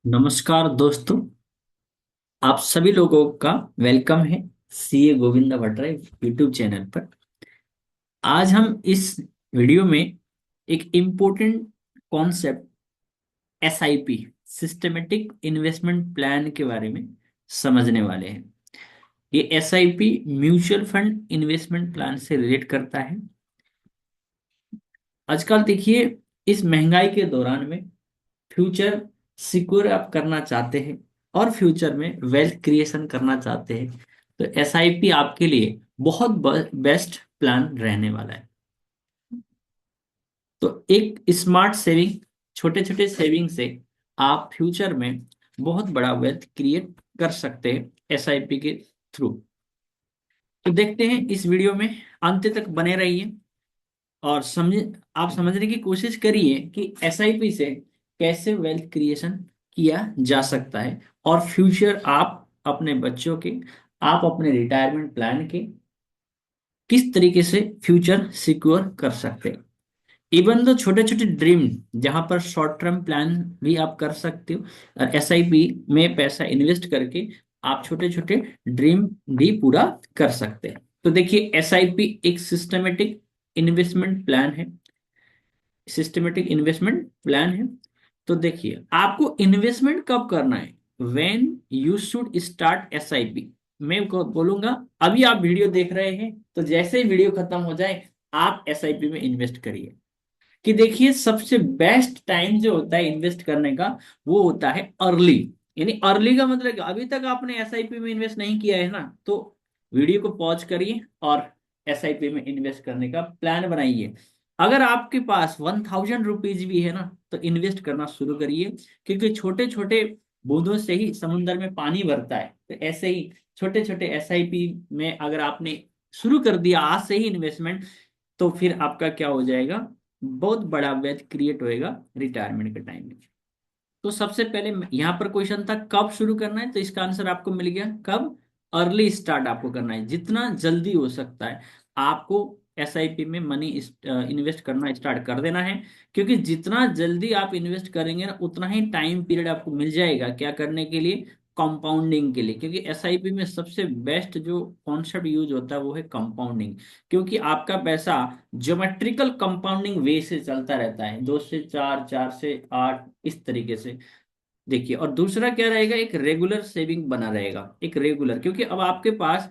नमस्कार दोस्तों। आप सभी लोगों का वेलकम है CA Govinda Bhattarai YouTube channel पर। आज हम इस वीडियो में एक important concept SIP systematic investment plan के बारे में समझने वाले हैं। ये SIP mutual fund investment plan से रिलेट करता है। आजकल देखिए, इस महंगाई के दौरान में फ्यूचर सिक्योर आप करना चाहते हैं और फ्यूचर में वेल्थ क्रिएशन करना चाहते हैं, तो एसआईपी आपके लिए बहुत बेस्ट प्लान रहने वाला है। तो एक स्मार्ट सेविंग, छोटे छोटे सेविंग से आप फ्यूचर में बहुत बड़ा वेल्थ क्रिएट कर सकते हैं एसआईपी के थ्रू। तो देखते हैं इस वीडियो में, अंत तक बने रहिए और आप समझने की कोशिश करिए कि एसआईपी से कैसे वेल्थ क्रिएशन किया जा सकता है और फ्यूचर आप अपने बच्चों के, आप अपने रिटायरमेंट प्लान के किस तरीके से फ्यूचर सिक्योर कर सकते हैं। इवन दो छोटे छोटे ड्रीम, जहां पर शॉर्ट टर्म प्लान भी आप कर सकते हो और एसआईपी में पैसा इन्वेस्ट करके आप छोटे छोटे ड्रीम भी पूरा कर सकते हैं। तो देखिए, एसआईपी एक सिस्टमेटिक इन्वेस्टमेंट प्लान है। सिस्टमेटिक इन्वेस्टमेंट प्लान है। तो देखिए, आपको इन्वेस्टमेंट कब करना है, when you should start SIP. मैं को बोलूंगा अभी आप वीडियो देख रहे हैं, तो जैसे ही वीडियो खत्म हो जाए आप एसआईपी में इन्वेस्ट करिए। कि देखिए, सबसे बेस्ट टाइम जो होता है इन्वेस्ट करने का, वो होता है अर्ली। यानी अर्ली का मतलब कि अभी तक आपने एसआईपी में इन्वेस्ट नहीं किया है ना, तो वीडियो को पॉज करिए और एसआईपी में इन्वेस्ट करने का प्लान बनाइए। अगर आपके पास 1000 रुपीज भी है ना, तो इन्वेस्ट करना शुरू करिए। क्योंकि छोटे छोटे बूंदों से ही समुंदर में पानी भरता है, तो ऐसे ही छोटे छोटे एसआईपी में अगर आपने शुरू कर दिया आज से ही इन्वेस्टमेंट, तो फिर आपका क्या हो जाएगा, बहुत बड़ा वेल्थ क्रिएट होएगा रिटायरमेंट के टाइम में। तो सबसे पहले यहाँ पर क्वेश्चन था कब शुरू करना है, तो इसका आंसर आपको मिल गया। कब? अर्ली स्टार्ट आपको करना है, जितना जल्दी हो सकता है आपको एसआईपी में मनी इन्वेस्ट करना स्टार्ट कर देना है। क्योंकि जितना जल्दी आप इन्वेस्ट करेंगे ना, उतना ही टाइम पीरियड आपको मिल जाएगा क्या करने के लिए, कंपाउंडिंग के लिए। क्योंकि एसआईपी में सबसे बेस्ट जो कॉन्सेप्ट यूज होता है वो है कंपाउंडिंग। क्योंकि आपका पैसा ज्योमेट्रिकल कंपाउंडिंग वे से चलता रहता है, 2 से 4, 4 से 8, इस तरीके से। देखिए, और दूसरा क्या रहेगा, एक रेगुलर सेविंग बना रहेगा, एक रेगुलर। क्योंकि अब आपके पास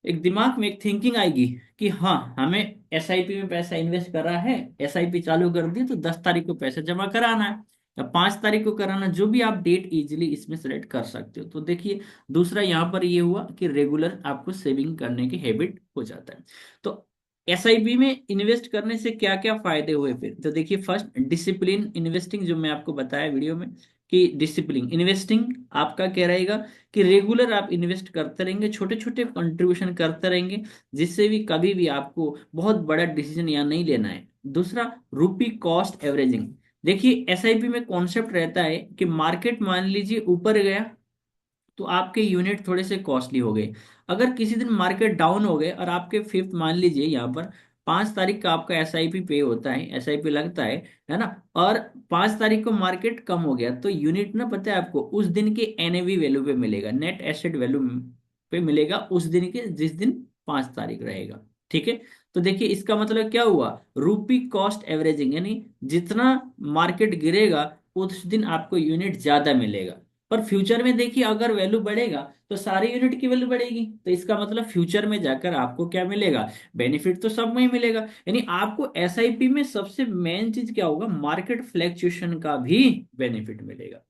एक दिमाग में एक थिंकिंग आएगी कि हाँ, हमें एसआईपी में पैसा इन्वेस्ट कर रहा है, एसआईपी चालू कर दी तो 10 तारीख को पैसा जमा कराना है या 5 तारीख को कराना, जो भी आप डेट इजीली इसमें सेलेक्ट कर सकते हो। तो देखिए, दूसरा यहाँ पर ये हुआ कि रेगुलर आपको सेविंग करने की हैबिट हो जाता है। तो एसआईपी में इन्वेस्ट करने से क्या क्या फायदे हुए फिर, तो देखिए, फर्स्ट डिसिप्लिन इन्वेस्टिंग, जो मैं आपको बताया वीडियो में कि डिसिप्लिन इन्वेस्टिंग आपका क्या रहेगा, कि रेगुलर आप इन्वेस्ट करते रहेंगे, छोटे छोटे कंट्रीब्यूशन करते रहेंगे, जिससे भी कभी भी आपको बहुत बड़ा डिसीजन यहाँ नहीं लेना है। दूसरा, रुपी कॉस्ट एवरेजिंग। देखिए, एसआईपी में कॉन्सेप्ट रहता है कि मार्केट मान लीजिए ऊपर गया तो आपके यूनिट थोड़े से कॉस्टली हो गए। अगर किसी दिन मार्केट डाउन हो गए और आपके फिफ्थ, मान लीजिए यहाँ पर 5 तारीख का आपका एसआईपी पे होता है, एसआईपी लगता है ना, और 5 तारीख को मार्केट कम हो गया, तो यूनिट ना, पता है आपको, उस दिन के एनएवी वैल्यू पे मिलेगा, नेट एसेट वैल्यू पे मिलेगा उस दिन के, जिस दिन 5 तारीख रहेगा। ठीक है। तो देखिए, इसका मतलब क्या हुआ, रूपी कॉस्ट एवरेजिंग, यानी जितना मार्केट गिरेगा उस दिन आपको यूनिट ज्यादा मिलेगा। पर फ्यूचर में देखिए, अगर वैल्यू बढ़ेगा तो सारी यूनिट की वैल्यू बढ़ेगी, तो इसका मतलब फ्यूचर में जाकर आपको क्या मिलेगा, बेनिफिट तो सब में ही मिलेगा। यानी आपको एसआईपी में सबसे मेन चीज क्या होगा, मार्केट फ्लैक्चुएशन का भी बेनिफिट मिलेगा।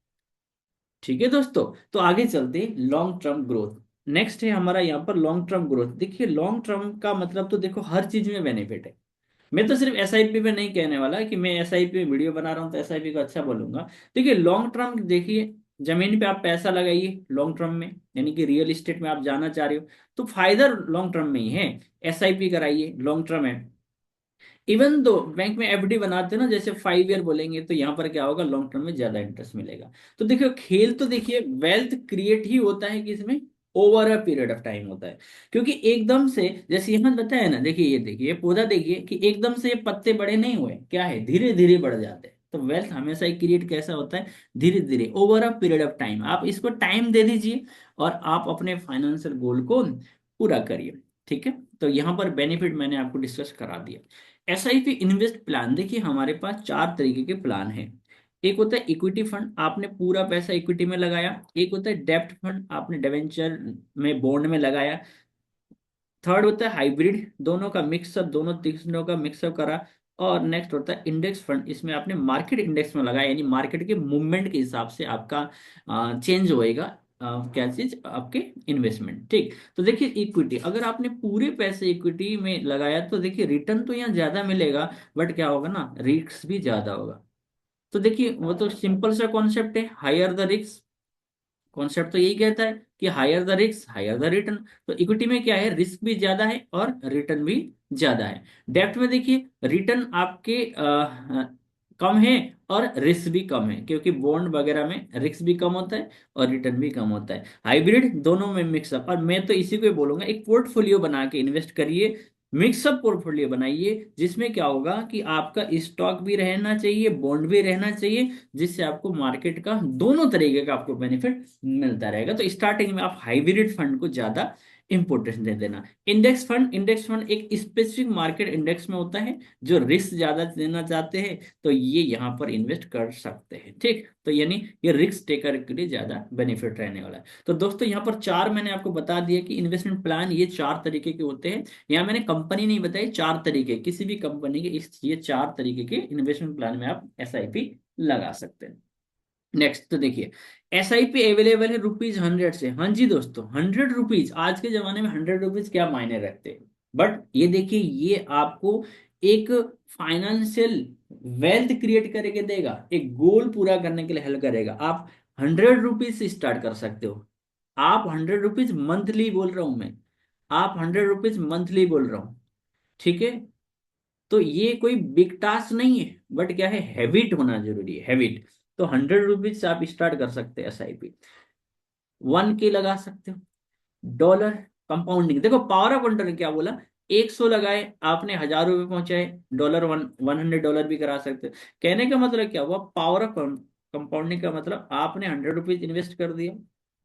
ठीक है दोस्तों। तो आगे चलते लॉन्ग टर्म ग्रोथ। नेक्स्ट है हमारा यहाँ पर लॉन्ग टर्म ग्रोथ। देखिए, लॉन्ग टर्म का मतलब तो देखो, हर चीज में बेनिफिट है। मैं तो सिर्फ एसआईपी पे नहीं कहने वाला कि मैं एसआईपी में वीडियो बना रहा हूँ तो एसआईपी को अच्छा बोलूंगा। देखिए, लॉन्ग टर्म देखिए, जमीन पे आप पैसा लगाइए लॉन्ग टर्म में, यानी कि रियल एस्टेट में आप जाना चाह रहे हो, तो फायदा लॉन्ग टर्म में ही है। एसआईपी कराइए, लॉन्ग टर्म है। इवन दो बैंक में एफडी बनाते हैं ना, जैसे 5 ईयर बोलेंगे, तो यहाँ पर क्या होगा, लॉन्ग टर्म में ज्यादा इंटरेस्ट मिलेगा। तो देखिए, खेल तो देखिए वेल्थ क्रिएट ही होता है कि इसमें over a period of time होता है। क्योंकि एकदम से, जैसे यहाँ बताया ना, देखिए ये देखिए, ये पौधा देखिए कि एकदम से ये पत्ते बड़े नहीं हुए, क्या है, धीरे धीरे बढ़ जाते हैं। तो वेल्थ हमेशा ही क्रिएट कैसा होता है, धीरे धीरे over a period of time. आप इसको टाइम दे दीजिए और आप अपने फाइनेंशियल गोल को पूरा करिए। ठीक है, तो यहाँ पर बेनिफिट मैंने आपको डिस्कस करा दिया। एसआईपी इन्वेस्ट प्लान, देखिए हमारे पास चार तरीके के प्लान हैं। एक होता है इक्विटी फंड, आपने पूरा पैसा इक्विटी में लगाया। एक होता है डेब्ट फंड, आपने डिवेंचर में, बॉन्ड में लगाया। थर्ड होता है हाइब्रिड, दोनों का मिक्सअप, दोनों तीनों का मिक्सअप करा। और नेक्स्ट होता है इंडेक्स फंड, इसमें आपने मार्केट इंडेक्स में लगाया, यानी मार्केट के मूवमेंट के हिसाब से आपका चेंज होएगा क्या चीज, आपके इन्वेस्टमेंट। ठीक, तो देखिए इक्विटी, अगर आपने पूरे पैसे इक्विटी में लगाया तो देखिए रिटर्न तो यहाँ ज्यादा मिलेगा, बट क्या होगा ना, रिस्क भी ज्यादा होगा। तो देखिए वो तो सिंपल सा कॉन्सेप्ट है, हायर द रिस्क। कॉन्सेप्ट तो यही कहता है कि higher the risk higher the return. तो इक्विटी में क्या है, रिस्क भी ज्यादा है और रिटर्न भी ज्यादा है। डेब्ट में देखिए रिटर्न आपके कम है और रिस्क भी कम है, क्योंकि बॉन्ड वगैरह में रिस्क भी कम होता है और रिटर्न भी कम होता है। हाइब्रिड दोनों में मिक्सअप, और मैं तो इसी को ही बोलूंगा, एक पोर्टफोलियो बना के इन्वेस्ट करिए। मिक्सअप पोर्टफोलियो बनाइए, जिसमें क्या होगा कि आपका स्टॉक भी रहना चाहिए, बॉन्ड भी रहना चाहिए, जिससे आपको मार्केट का दोनों तरीके का आपको बेनिफिट मिलता रहेगा। तो स्टार्टिंग में आप हाइब्रिड फंड को ज्यादा इंपॉर्टेंस दे देना। इंडेक्स फंड एक स्पेसिफिक मार्केट इंडेक्स में होता है, जो रिस्क ज्यादा देना चाहते हैं तो ये यहाँ पर इन्वेस्ट कर सकते हैं। ठीक, तो यानी ये रिस्क टेकर के लिए ज्यादा बेनिफिट रहने वाला है। तो दोस्तों यहाँ पर चार मैंने आपको बता दिया कि इन्वेस्टमेंट प्लान ये चार तरीके के होते हैं। यहाँ मैंने कंपनी नहीं बताई, चार तरीके, किसी भी कंपनी के इस ये चार तरीके के इन्वेस्टमेंट प्लान में आप एसआईपी लगा सकते हैं। नेक्स्ट तो देखिए, एसआईपी अवेलेबल है ₹100 से। हाँ जी दोस्तों, ₹100, आज के जमाने में ₹100 क्या मायने रखते हैं। बट ये देखिए, ये आपको एक फाइनेंशियल वेल्थ क्रिएट करके देगा, एक गोल पूरा करने के लिए हेल्प करेगा। आप ₹100 से स्टार्ट कर सकते हो। आप ₹100 मंथली बोल रहा हूं मैं, आप ₹100 मंथली बोल रहा हूं। ठीक है, तो ये कोई बिग टास्क नहीं है, बट क्या है, हैबिट होना जरूरी है, हैबिट। तो ₹100 से आप स्टार्ट कर सकते हैं एसआईपी। 1K लगा सकते हो। डॉलर कंपाउंडिंग, देखो पावर ऑफ कंट्रोल क्या बोला, 100 लगाए आपने, ₹1000 पहुंचाए, डॉलर 100 डॉलर भी करा सकते हो। कहने का मतलब क्या हुआ, पावर ऑफ कंपाउंडिंग का मतलब आपने ₹100 इन्वेस्ट कर दिया,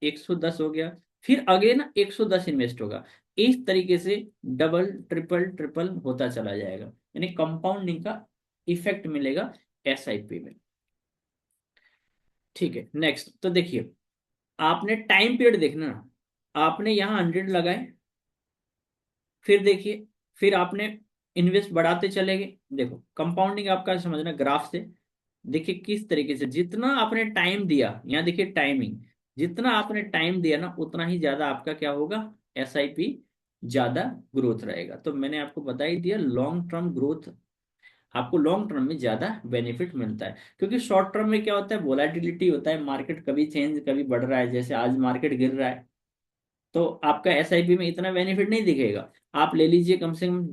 110 हो गया, फिर अगेन 110 इन्वेस्ट होगा। इस तरीके से डबल ट्रिपल ट्रिपल होता चला जाएगा, यानी कंपाउंडिंग का इफेक्ट मिलेगा एसआईपी में। ठीक है, नेक्स्ट तो देखिए, आपने टाइम पीरियड देखना ना, आपने यहाँ 100 लगाए, फिर देखिए, फिर आपने इन्वेस्ट बढ़ाते चले गए। देखो कंपाउंडिंग आपका समझना ग्राफ से, देखिए किस तरीके से, जितना आपने टाइम दिया, यहाँ देखिए टाइमिंग, जितना आपने टाइम दिया ना उतना ही ज्यादा आपका क्या होगा, एसआईपी ज्यादा ग्रोथ रहेगा। तो मैंने आपको बता ही दिया, लॉन्ग टर्म ग्रोथ आपको लॉन्ग टर्म में ज्यादा बेनिफिट मिलता है। क्योंकि शॉर्ट टर्म में क्या होता है, वोलेटिलिटी होता है, मार्केट कभी चेंज कभी बढ़ रहा है, जैसे आज मार्केट गिर रहा है, तो आपका एसआईपी में इतना बेनिफिट नहीं दिखेगा। आप ले लीजिए कम से कम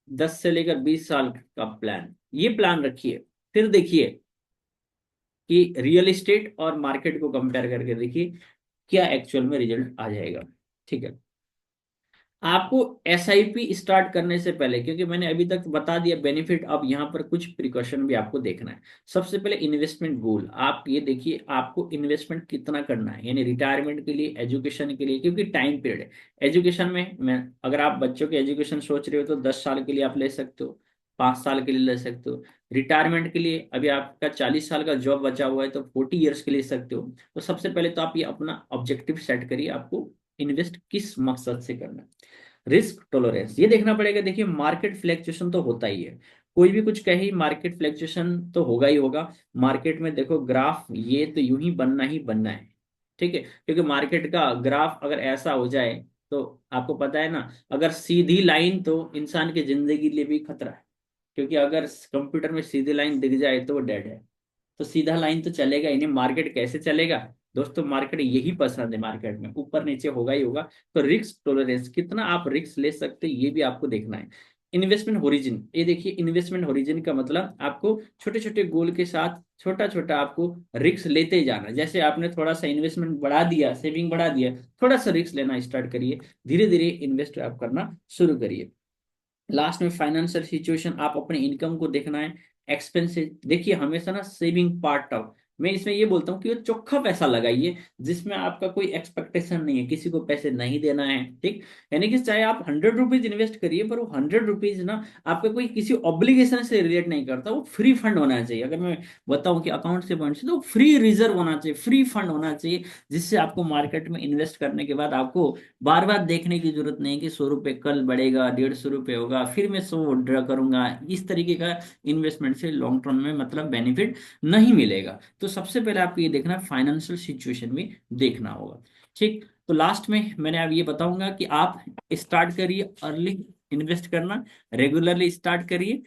10 से लेकर 20 साल का प्लान, ये प्लान रखिए, फिर देखिए कि रियल एस्टेट और मार्केट को कंपेयर करके देखिए क्या एक्चुअल में रिजल्ट आ जाएगा। ठीक है, आपको एसआईपी स्टार्ट करने से पहले, क्योंकि मैंने अभी तक बता दिया बेनिफिट, अब यहाँ पर कुछ प्रिकॉशन भी आपको देखना है। सबसे पहले इन्वेस्टमेंट गोल, आप ये देखिए आपको इन्वेस्टमेंट कितना करना है, यानी रिटायरमेंट के लिए, एजुकेशन के लिए, क्योंकि टाइम पीरियड है। एजुकेशन में मैं, अगर आप बच्चों की एजुकेशन सोच रहे हो तो 10 साल के लिए आप ले सकते हो, 5 साल के लिए ले सकते हो। रिटायरमेंट के लिए अभी आपका 40 साल का जॉब बचा हुआ है तो 40 ईयर्स के लिए सकते हो। तो सबसे पहले तो आप ये अपना ऑब्जेक्टिव सेट करिए, आपको इन्वेस्ट किस मकसद से करना है। रिस्क टॉलरेंस ये देखना पड़ेगा, देखिए मार्केट फ्लैक्चुएशन तो होता ही है, कोई भी कुछ कहे मार्केट फ्लैक्चुएशन तो होगा ही होगा। मार्केट में देखो ग्राफ ये तो यूं ही बनना ही बनना है। ठीक है, क्योंकि मार्केट का ग्राफ अगर ऐसा हो जाए तो आपको पता है ना, अगर सीधी लाइन तो इंसान की जिंदगी के लिए भी खतरा है, क्योंकि अगर कंप्यूटर में सीधी लाइन दिख जाए तो वो डेड है। तो सीधा लाइन तो चलेगा ही नहीं, मार्केट कैसे चलेगा दोस्तों, मार्केट यही पसंद है, मार्केट में ऊपर नीचे होगा ही होगा। तो रिस्क टॉलरेंस कितना आप रिस्क ले सकते हैं ये भी आपको देखना है। इन्वेस्टमेंट होरिजिन, ये देखिए इन्वेस्टमेंट होरिजिन का मतलब आपको छोटे छोटे गोल के साथ छोटा छोटा आपको रिस्क लेते ही जाना। जैसे आपने थोड़ा सा इन्वेस्टमेंट बढ़ा दिया, सेविंग बढ़ा दिया, थोड़ा सा रिस्क लेना स्टार्ट करिए, धीरे धीरे इन्वेस्ट आप करना शुरू करिए। लास्ट में फाइनेंशियल सिचुएशन, आप अपने इनकम को देखना है, एक्सपेंसेस, देखिए हमेशा ना सेविंग पार्ट ऑफ, मैं इसमें ये बोलता हूँ कि वो चोखा पैसा लगाइए जिसमें आपका कोई एक्सपेक्टेशन नहीं है, किसी को पैसे नहीं देना है, ठीक। यानी कि चाहे आप 100 रुपीज इन्वेस्ट करिए, पर वो 100 रुपीज ना आपका कोई किसी ऑब्लिगेशन से रिलेट नहीं करता, वो फ्री फंड होना चाहिए। अगर मैं बताऊं कि अकाउंट से पॉइंट से, तो फ्री रिजर्व होना चाहिए, फ्री फंड होना चाहिए, जिससे आपको मार्केट में इन्वेस्ट करने के बाद आपको बार बार देखने की जरूरत नहीं है कि 100 रुपये कल बढ़ेगा, 150 रुपये होगा, फिर मैं 100 ड्रा करूंगा। इस तरीके का इन्वेस्टमेंट से लॉन्ग टर्म में मतलब बेनिफिट नहीं मिलेगा। तो सबसे पहले आपको ये देखना, फाइनेंशियल सिचुएशन भी देखना होगा, ठीक। तो लास्ट में मैंने अब ये बताऊंगा कि आप स्टार्ट करिए अर्ली इन्वेस्ट करना, रेगुलरली स्टार्ट करिए,